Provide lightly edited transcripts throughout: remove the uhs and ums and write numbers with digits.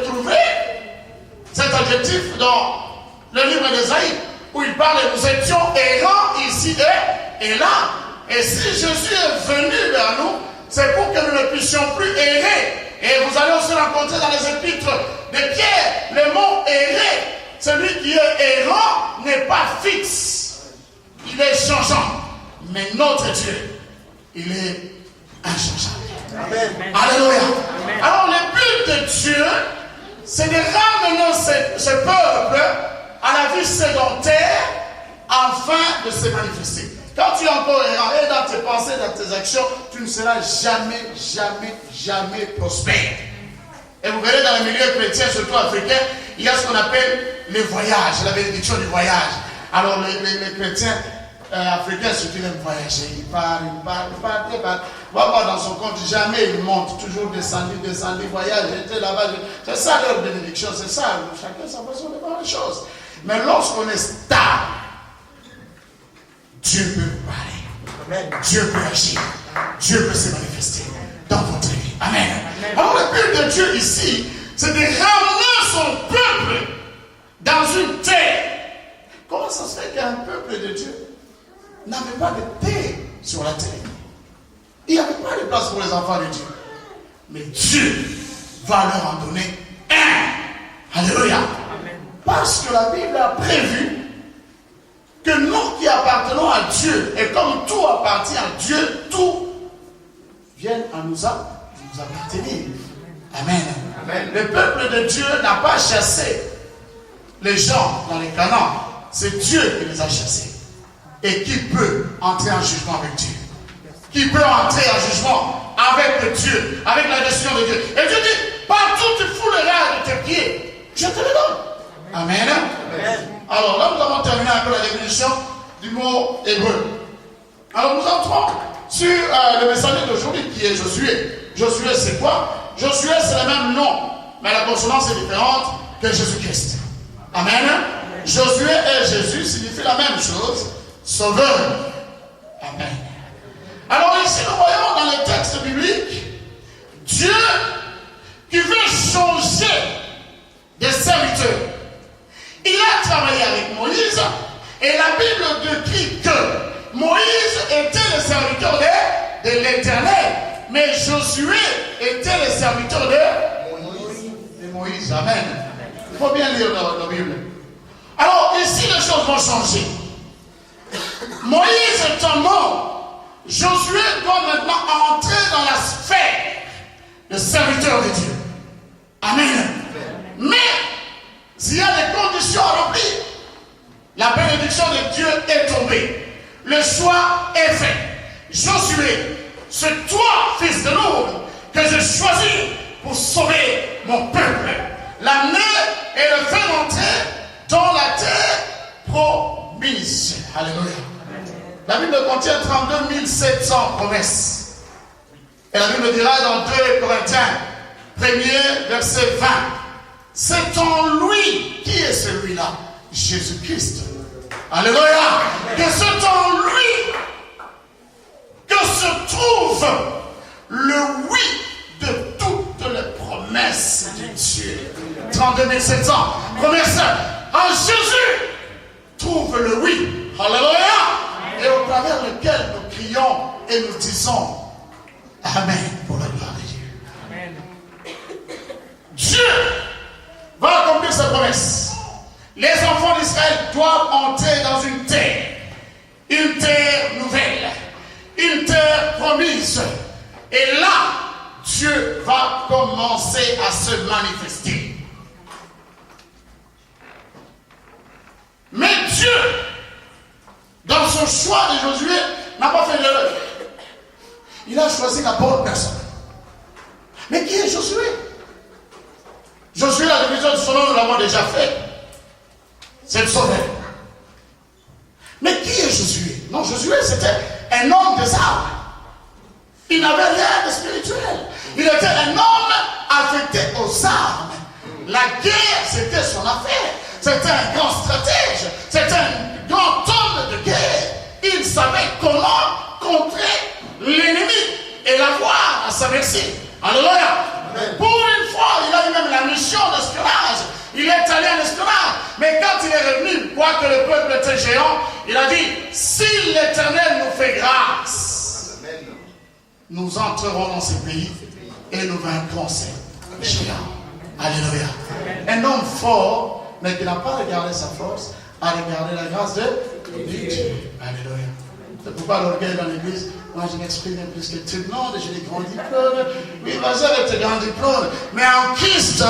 trouver cet adjectif dans le livre d'Ésaïe, où il parle de nous étions errants ici et là. Et si Jésus est venu vers nous, c'est pour que nous ne puissions plus errer. Et vous allez aussi rencontrer dans les épîtres de Pierre le mot errer. Celui qui est errant n'est pas fixe. Il est changeant. Mais notre Dieu, il est inchangeable. Amen. Alléluia. Amen. Alors le but de Dieu, c'est de ramener ce peuple à la vie sédentaire afin de se manifester. Quand tu es encore errant et dans tes pensées, dans tes actions, tu ne seras jamais prospère. Et vous verrez dans les milieux chrétiens, surtout africains, il y a ce qu'on appelle les voyages, la bénédiction du voyage. Alors les chrétiens africains, ceux qui aiment voyager, ils partent. Voir dans son compte, jamais ils montent, toujours descendu, voyage, j'étais là-bas. C'est ça leur bénédiction, c'est ça. Chacun sa façon de voir les choses. Mais lorsqu'on est stable, Dieu peut vous parler. Amen. Dieu peut agir. Dieu peut se manifester dans votre vie. Amen. Amen. Alors le but de Dieu ici, c'est de ramener son peuple dans une terre. Comment ça se fait qu'un peuple de Dieu n'avait pas de terre sur la terre? Il n'y avait pas de place pour les enfants de Dieu. Mais Dieu va leur en donner un. Alléluia. Amen. Parce que la Bible a prévu que nous qui appartenons à Dieu, et comme tout appartient à Dieu, tout vient à nous appartenir. Amen. Amen. Le peuple de Dieu n'a pas chassé les gens dans les Canaan. C'est Dieu qui les a chassés. Et qui peut entrer en jugement avec Dieu? Qui peut entrer en jugement avec Dieu, avec la décision de Dieu? Et Dieu dit, partout tu fouleras de tes pieds, je te le donne. Amen. Amen. Alors là, nous avons terminé un peu la définition du mot hébreu. Alors nous entrons sur le messager d'aujourd'hui qui est Josué. Josué, c'est quoi? Josué, c'est le même nom, mais la consonance est différente que Jésus-Christ. Amen. Josué et Jésus signifient la même chose, sauveur. Amen. Alors ici, nous voyons dans les textes bibliques Dieu qui veut changer des serviteurs. Il a travaillé avec Moïse et la Bible décrit que Moïse était le serviteur de l'Éternel, mais Josué était le serviteur de Moïse. Amen. Il faut bien lire la Bible. Alors ici, les choses vont changer. Moïse étant mort, Josué doit maintenant entrer dans la sphère de serviteur de Dieu. Amen. Mais s'il y a des conditions à remplir, la bénédiction de Dieu est tombée. Le choix est fait. Josué, c'est toi, fils de Nour, que je choisis pour sauver mon peuple, l'amener et le faire entrer dans la terre promise. Alléluia. La Bible contient 32 700 promesses. Et la Bible dira dans 2 Corinthiens, 1er verset 20, c'est en lui, qui est celui-là? Jésus-Christ. Alléluia. Que c'est en lui que se trouve le oui de toutes les promesses de Dieu. 32 700 promesses. En Jésus trouve le oui. Alléluia. Et au travers lequel nous crions et nous disons Amen pour la gloire de Dieu. Amen. Dieu va accomplir sa promesse. Les enfants d'Israël doivent entrer dans une terre nouvelle, une terre promise. Et là, Dieu va commencer à se manifester. Mais Dieu, dans son choix de Josué, n'a pas fait l'erreur. Il a choisi la bonne personne. Mais qui est Josué? Josué, la division de son nom, nous l'avons déjà fait. C'est le sauveur. Mais qui est Josué? Non, Josué, c'était un homme des armes. Il n'avait rien de spirituel. Il était un homme affecté aux armes. La guerre, c'était son affaire. C'était un grand stratège. C'était un grand homme de guerre. Il savait comment contrer l'ennemi et l'avoir à sa merci. Alléluia. Pour une fois, il a eu même la mission de quoique le peuple était géant, il a dit, si l'Éternel nous fait grâce, nous entrerons dans ce pays et nous vaincrons ces géants. Alléluia. Un homme fort, mais qui n'a pas regardé sa force, a regardé la grâce de Dieu. Alléluia. C'est pourquoi l'orgueil dans l'église, moi je m'exprime plus que tout le monde, j'ai des grands diplômes. Oui, vas-y avec tes grands diplômes. Mais en Christ,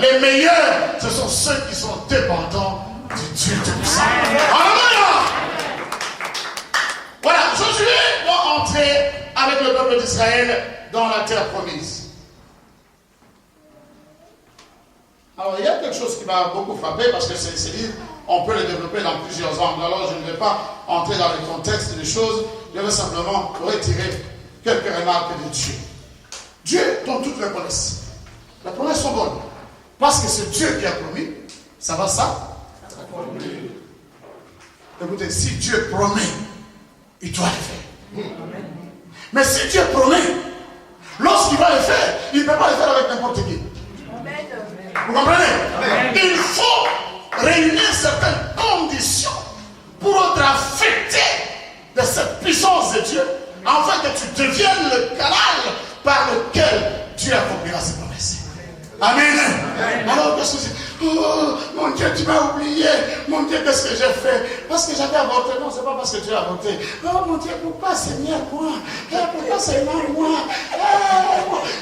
les meilleurs, ce sont ceux qui sont dépendants du Dieu Tout-Puissant. Alléluia. Voilà, Josué doit entrer avec le peuple d'Israël dans la terre promise. Alors, il y a quelque chose qui m'a beaucoup frappé parce que ces livres, on peut les développer dans plusieurs angles. Alors, je ne vais pas entrer dans le contexte des choses. Je vais simplement retirer quelques remarques de Dieu. Dieu dont toutes les promesses. Les promesses sont bonnes. Parce que c'est Dieu qui a promis. Ça va ça? Écoutez, si Dieu promet, il doit le faire. Mais si Dieu promet, lorsqu'il va le faire, il ne peut pas le faire avec n'importe qui. Vous comprenez? Il faut réunir certaines conditions pour être affecté de cette puissance de Dieu, afin que tu deviennes le canal par lequel Dieu accomplira ses promesses. Amen. Alors, qu'est-ce que c'est? Oh, mon Dieu, tu m'as oublié. Mon Dieu, qu'est-ce que j'ai fait? Parce que j'avais avorté. Non, c'est pas parce que tu as avorté. Oh, mon Dieu, pourquoi Seigneur, moi? Pourquoi Seigneur, moi?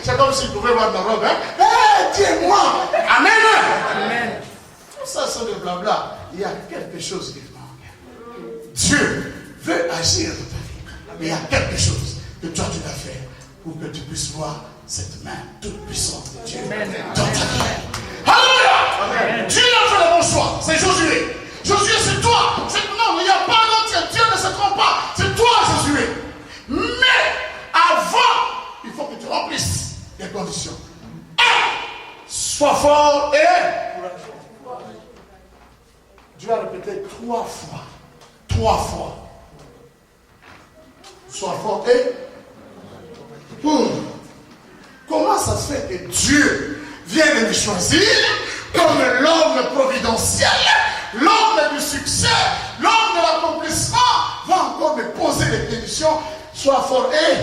C'est comme si tu pouvais voir ma robe. Dis-moi. Amen. Amen. Tout ça, c'est de blabla. Il y a quelque chose qui manque. Dieu veut agir dans ta vie. Mais il y a quelque chose que toi, tu dois faire pour que tu puisses voir cette main toute puissante de Dieu dans ta vie. Alléluia! Dieu a fait le bon choix. C'est Josué. Josué, c'est toi. Non, il n'y a pas d'autre. Dieu ne se trompe pas. C'est toi, Josué. Mais avant, il faut que tu remplisses les conditions. Sois fort et courageux. Dieu a répété 3 fois. 3 fois. Sois fort et comment ça se fait que Dieu vient de me choisir comme l'homme providentiel, l'homme du succès, l'homme de l'accomplissement, va encore me poser des conditions, sois fort et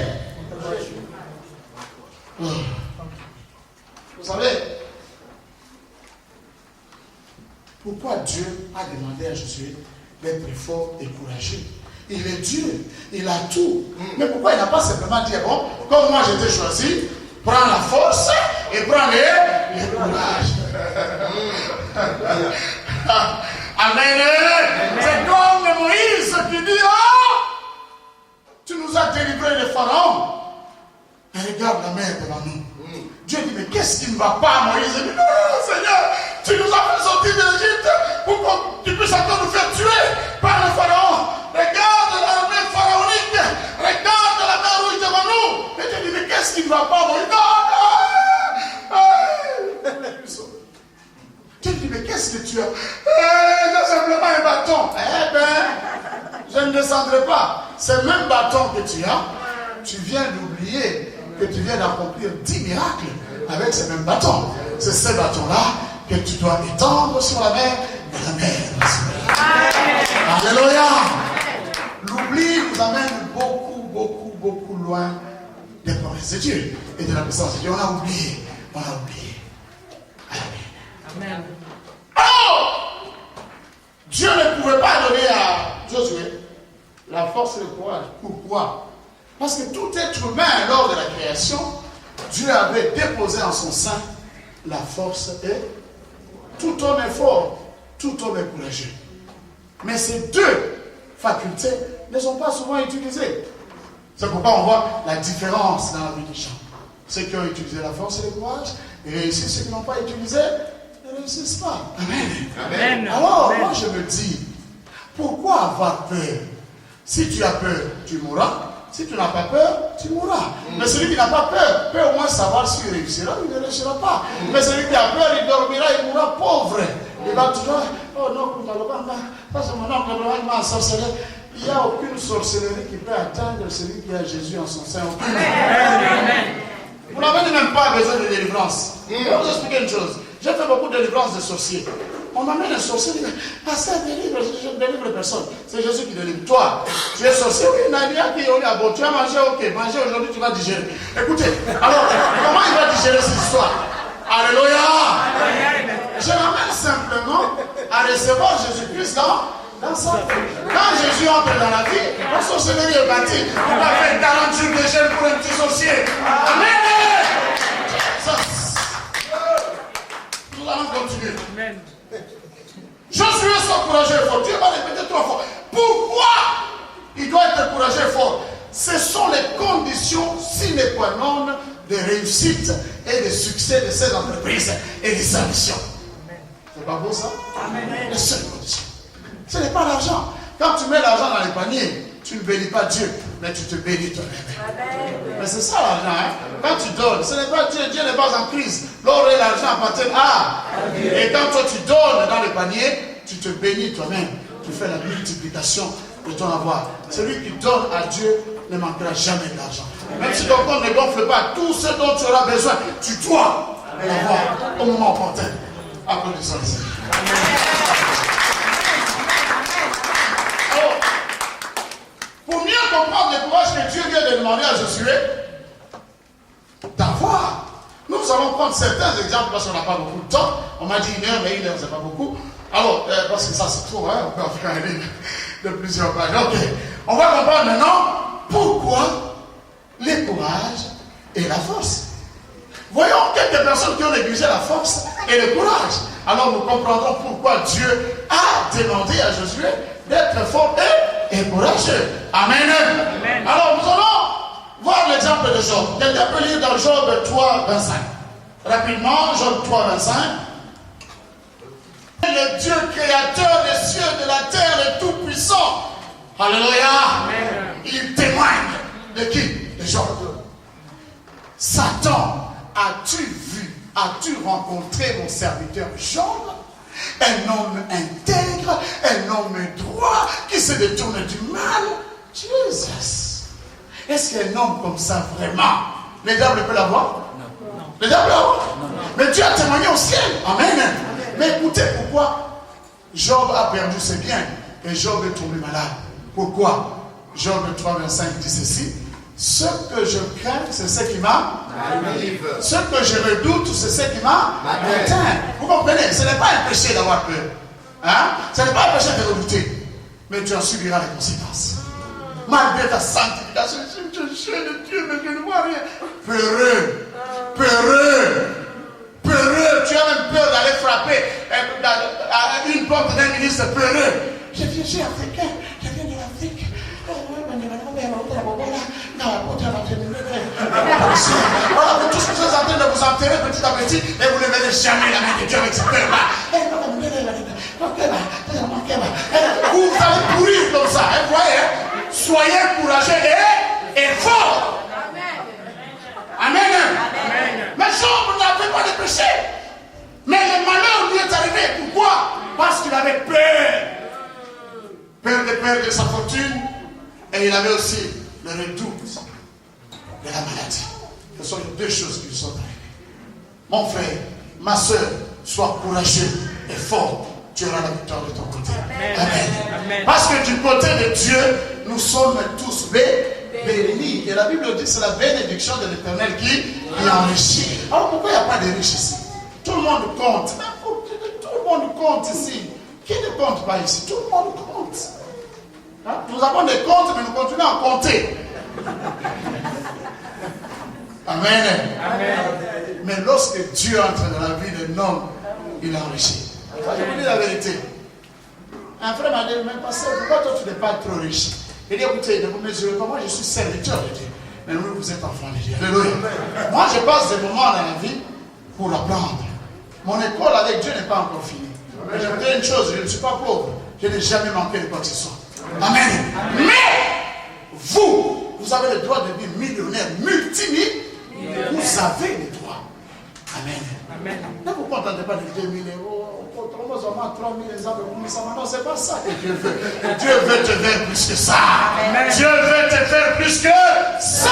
vous savez pourquoi Dieu a demandé à Josué d'être fort et courageux? Il est Dieu, il a tout. Mais pourquoi il n'a pas simplement dit, bon, comme moi j'ai été choisi, prends la force et prends le courage. Amen. C'est comme Moïse qui dit, tu nous as délivrés de Pharaon. Et regarde la mer devant nous. Dieu dit, mais qu'est-ce qui ne va pas, Moïse? Il dit, non, Seigneur, tu nous as fait sortir de l'Égypte pour que tu puisses encore nous faire tuer par le Pharaon. Regarde l'armée pharaonique, regarde la mer rouge devant nous. Et Dieu dit, mais qu'est-ce qui ne va pas, Moïse? Non. Dieu dit, mais qu'est-ce que tu as? J'ai simplement un bâton. Eh bien, je ne descendrai pas. Ce même bâton que tu as, tu viens d'oublier que tu viens d'accomplir 10 miracles avec ce même bâton. C'est ce bâton-là que tu dois étendre sur la mer et la mer va se mettre. Alléluia. L'oubli vous amène beaucoup loin des promesses de Dieu et de la puissance de Dieu. On a oublié. Amen. Oh! Dieu ne pouvait pas donner à Josué la force et le courage. Pourquoi? Parce que tout être humain, lors de la création, Dieu avait déposé en son sein la force et tout homme est fort, tout homme est courageux. Mais ces deux facultés ne sont pas souvent utilisées. C'est pourquoi on voit la différence dans la vie des gens. Ceux qui ont utilisé la force et le courage réussissent, ceux qui n'ont pas utilisé ne réussissent pas. Amen. Alors, moi je me dis, pourquoi avoir peur? Si tu as peur, tu mourras. Si tu n'as pas peur, tu mourras. Mais celui qui n'a pas peur peut au moins savoir s'il réussira ou il ne réussira pas. Mais celui qui a peur, il dormira, il mourra pauvre. Il va toujours, oh non, parce que mon oncle m'a sorcelé. Il n'y a aucune sorcellerie qui peut atteindre celui qui a Jésus en son sein. Amen. Vous n'avez même pas besoin de délivrance. Je vais vous expliquer une chose. J'ai fait beaucoup de délivrances de sorciers. On m'amène un sorcier, il dit, pasteur, délivre, je ne délivre personne. C'est Jésus qui délivre. Toi, tu es sorcier, oui, Nadia qui est bon, tu as mangé, ok, manger aujourd'hui, tu vas digérer. Écoutez, alors, comment il va digérer cette histoire? Alléluia! Je l'amène simplement à recevoir Jésus-Christ dans sa vie. Quand Jésus entre dans la vie, la sorcellerie est bâtie. Il va faire 40 jours de jeûne pour un petit sorcier. Amen! Nous allons continuer. Amen. Josué soit courageux et fort. Dieu va répéter 3 fois. Pourquoi il doit être courageux et fort? Ce sont les conditions sine qua non de réussite et de succès de ces entreprises et de sa mission. C'est pas beau ça? Amen. Les seules conditions. Ce n'est pas l'argent. Quand tu mets l'argent dans les paniers, tu ne bénis pas Dieu, mais tu te bénis toi-même. Mais c'est ça l'argent. Hein? Quand tu donnes, ce n'est pas Dieu. Dieu n'est pas en crise. L'or et l'argent appartiennent à. Et quand toi tu donnes dans les paniers, tu te bénis toi-même. Tu fais la multiplication de ton avoir. Celui qui donne à Dieu ne manquera jamais d'argent. Même si ton compte ne gonfle pas, tout ce dont tu auras besoin, tu dois l'avoir au moment opportun. Applaudissons le Seigneur. Alors, pour mieux comprendre le courage que Dieu vient de demander à Josué d'avoir, nous allons prendre certains exemples parce qu'on n'a pas beaucoup de temps. On m'a dit 1 heure, mais 1 heure, c'est pas beaucoup. Alors, parce que ça c'est trop, hein, on peut en faire un livre de plusieurs pages. Ok, on va comprendre maintenant pourquoi le courage et la force. Voyons quelques personnes qui ont négligé la force et le courage. Alors nous comprendrons pourquoi Dieu a demandé à Josué d'être fort et courageux. Amen. Amen. Alors nous allons voir l'exemple de Job. Quelqu'un peut lire dans Job 3, 25. Rapidement, Job 3, 25. Le Dieu créateur des cieux, de la terre, le tout-puissant. Alléluia. Amen. Il témoigne de qui? De Job. Satan, as-tu vu, as-tu rencontré mon serviteur Job? Un homme intègre, un homme droit, qui se détourne du mal. Jesus. Est-ce qu'un homme comme ça, vraiment, le diable peut l'avoir? Non. Le diable peut l'avoir? Non. Mais Dieu a témoigné au ciel. Amen. Amen. Mais écoutez pourquoi Job a perdu ses biens et Job est tombé malade. Pourquoi? Job 3, 25 dit ceci. Ce que je crains, c'est ce qui m'arrive. Ce que je redoute, c'est ce qui m'atteint. Vous comprenez? Ce n'est pas un péché d'avoir peur. Hein? Ce n'est pas un péché de redouter. Mais tu en subiras les conséquences. Malgré ta sanctification, je de Dieu, mais je ne vois rien. Peureux. Peureux. Peureux. Tu as même peur d'aller frapper à une porte d'un ministre peureux. Je suis africain. Je viens de l'Afrique. Voilà, vous tous vous êtes en train de vous enterrer petit à petit et vous ne verrez jamais la main de Dieu avec cette peur-là. Vous allez pourrir comme ça, hein, vous voyez, hein? Soyez courageux et forts. Amen. Amen. Mais Job n'avait pas de péché. Mais le malheur lui est arrivé. Pourquoi? Parce qu'il avait peur. Peur de sa fortune. Et il avait aussi le redoute de la maladie. Ce sont les deux choses qui lui sont arrivées. Mon frère, ma soeur, sois courageux et fort. Tu auras la victoire de ton côté. Amen. Amen. Amen. Parce que du côté de Dieu, nous sommes tous bénis. Et la Bible dit c'est la bénédiction de l'Éternel qui enrichit. Alors pourquoi il n'y a pas de riches ici? Tout le monde compte. Tout le monde compte ici. Qui ne compte pas ici? Tout le monde compte. Hein? Nous avons des comptes, mais nous continuons à compter. Amen. Amen. Mais lorsque Dieu entre dans la vie d'un homme, il enrichit. Je vous dis la vérité. Un frère m'a dit, mais pasteur, pourquoi toi tu n'es pas trop riche? Il dit, écoutez, ne vous mesurez pas, moi je suis serviteur de Dieu. Mais vous êtes enfant de Dieu. Alléluia. Moi je passe des moments dans la vie pour apprendre. Mon école avec Dieu n'est pas encore finie. Mais je vous dis une chose, je ne suis pas pauvre. Je n'ai jamais manqué de quoi que ce soit. Amen. Amen. Mais vous avez le droit de devenir millionnaire, multimillionnaire. Vous avez le droit. Amen. Amen. Ne vous contentez pas de 2 000 euros. Non, c'est pas ça que Dieu veut. Dieu veut te faire plus que ça. Amen. Dieu veut te faire plus que ça.